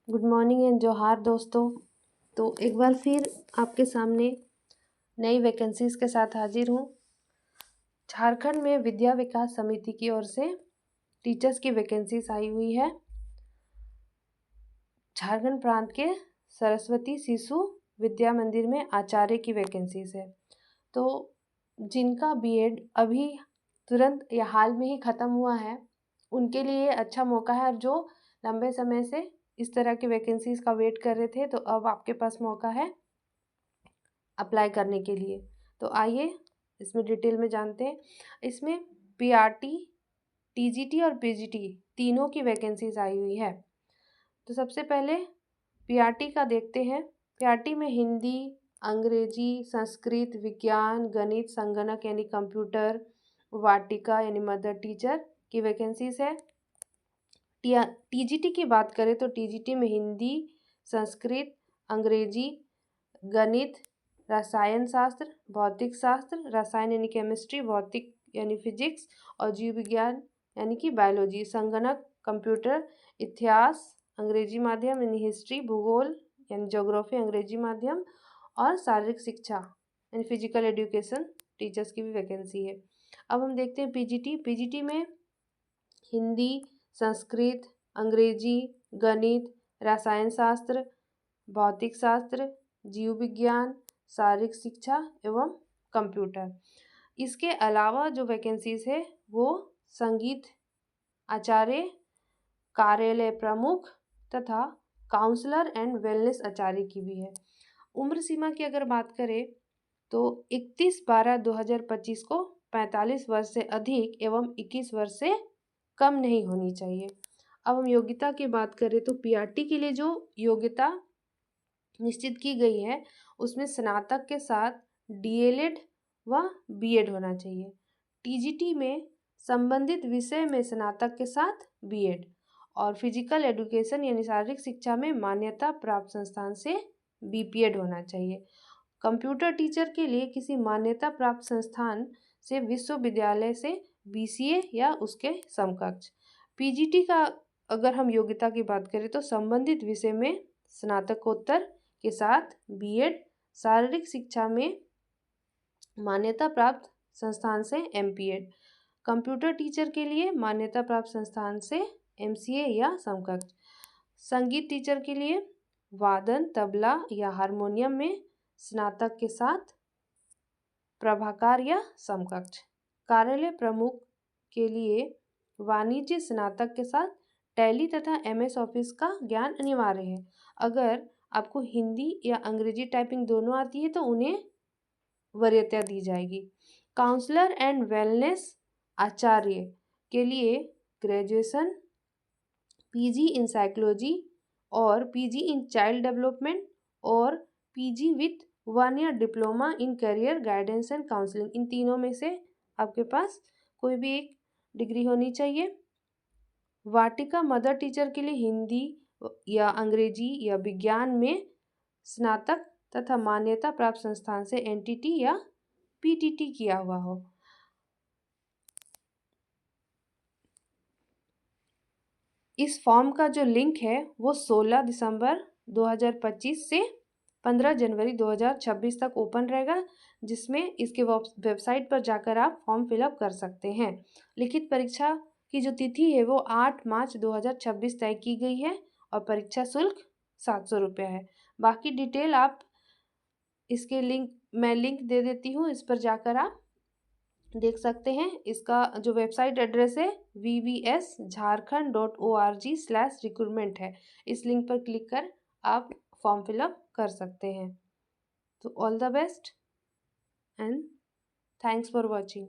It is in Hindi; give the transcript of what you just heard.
गुड मॉर्निंग एंड जोहार दोस्तों। तो एक बार फिर आपके सामने नई वैकेंसीज़ के साथ हाजिर हूँ। झारखंड में विद्या विकास समिति की ओर से टीचर्स की वैकेंसीज आई हुई है। झारखंड प्रांत के सरस्वती शिशु विद्या मंदिर में आचार्य की वैकेंसीज है। तो जिनका बीएड अभी तुरंत या हाल में ही ख़त्म हुआ है उनके लिए अच्छा मौका है, और जो लंबे समय से इस तरह की वैकेंसीज का वेट कर रहे थे तो अब आपके पास मौका है अप्लाई करने के लिए। तो आइए इसमें डिटेल में जानते हैं। इसमें पीआरटी, टीजीटी और पीजीटी तीनों की वैकेंसीज आई हुई है। तो सबसे पहले पीआरटी का देखते हैं। पीआरटी में हिंदी, अंग्रेजी, संस्कृत, विज्ञान, गणित, संगणक यानी कंप्यूटर, वाटिका यानी मदर टीचर की वैकेंसीज है। टीजीटी की बात करें तो टीजीटी में हिंदी, संस्कृत, अंग्रेजी, गणित, रसायन शास्त्र, भौतिक शास्त्र, रसायन यानी केमिस्ट्री, भौतिक यानी फिजिक्स और जीव विज्ञान यानी कि बायोलॉजी, संगणक, कंप्यूटर, इतिहास अंग्रेजी माध्यम यानी हिस्ट्री, भूगोल यानी ज्योग्राफी अंग्रेजी माध्यम और शारीरिक शिक्षा यानी फिजिकल एजुकेशन टीचर्स की भी वैकेंसी है। अब हम देखते हैं पीजीटी में हिंदी, संस्कृत, अंग्रेजी, गणित, रसायन शास्त्र, भौतिक शास्त्र, जीव विज्ञान, शारीरिक शिक्षा एवं कंप्यूटर। इसके अलावा जो वैकेंसीज है वो संगीत आचार्य, कार्यालय प्रमुख तथा काउंसलर एंड वेलनेस आचार्य की भी है। उम्र सीमा की अगर बात करें तो 31/12/2025 को 45 वर्ष से अधिक एवं 21 वर्ष से कम नहीं होनी चाहिए। अब हम योग्यता की बात करें तो पीआरटी के लिए जो योग्यता निश्चित की गई है उसमें स्नातक के साथ डीएलएड व बीएड होना चाहिए। टीजीटी में संबंधित विषय में स्नातक के साथ बीएड और फिजिकल एजुकेशन यानी शारीरिक शिक्षा में मान्यता प्राप्त संस्थान से बीपीएड होना चाहिए। कंप्यूटर टीचर के लिए किसी मान्यता प्राप्त संस्थान से विश्वविद्यालय से बीसीए या उसके समकक्ष। पीजीटी का अगर हम योग्यता की बात करें तो संबंधित विषय में स्नातकोत्तर के साथ बीएड, शारीरिक शिक्षा में मान्यता प्राप्त संस्थान से एमपीएड। कंप्यूटर टीचर के लिए मान्यता प्राप्त संस्थान से एमसीए या समकक्ष। संगीत टीचर के लिए वादन, तबला या हारमोनियम में स्नातक के साथ प्रभाकार या समकक्ष। कार्यालय प्रमुख के लिए वाणिज्य स्नातक के साथ टैली तथा एमएस ऑफिस का ज्ञान अनिवार्य है। अगर आपको हिंदी या अंग्रेजी टाइपिंग दोनों आती है तो उन्हें वरीयता दी जाएगी। काउंसलर एंड वेलनेस आचार्य के लिए ग्रेजुएशन, पीजी इन साइकोलॉजी और पीजी इन चाइल्ड डेवलपमेंट और PG with 1 year diploma in career guidance and counselling, इन तीनों में से आपके पास कोई भी एक डिग्री होनी चाहिए। वाटिका मदर टीचर के लिए हिंदी या अंग्रेजी या विज्ञान में स्नातक तथा मान्यता प्राप्त संस्थान से एनटीटी या पीटीटी किया हुआ हो। इस फॉर्म का जो लिंक है वो 16 दिसंबर 2025 से 15 जनवरी 2026 तक ओपन रहेगा, जिसमें इसके वेबसाइट पर जाकर आप फॉर्म फिलअप कर सकते हैं। लिखित परीक्षा की जो तिथि है वो 8 मार्च 2026 तय की गई है और परीक्षा शुल्क 700 रुपये है। बाकी डिटेल आप इसके मैं लिंक दे देती हूँ, इस पर जाकर आप देख सकते हैं। इसका जो वेबसाइट एड्रेस है vvsjharkhand.org/recruitment है। इस लिंक पर क्लिक कर आप फॉर्म फिलअप कर सकते हैं। तो all the best and thanks for watching.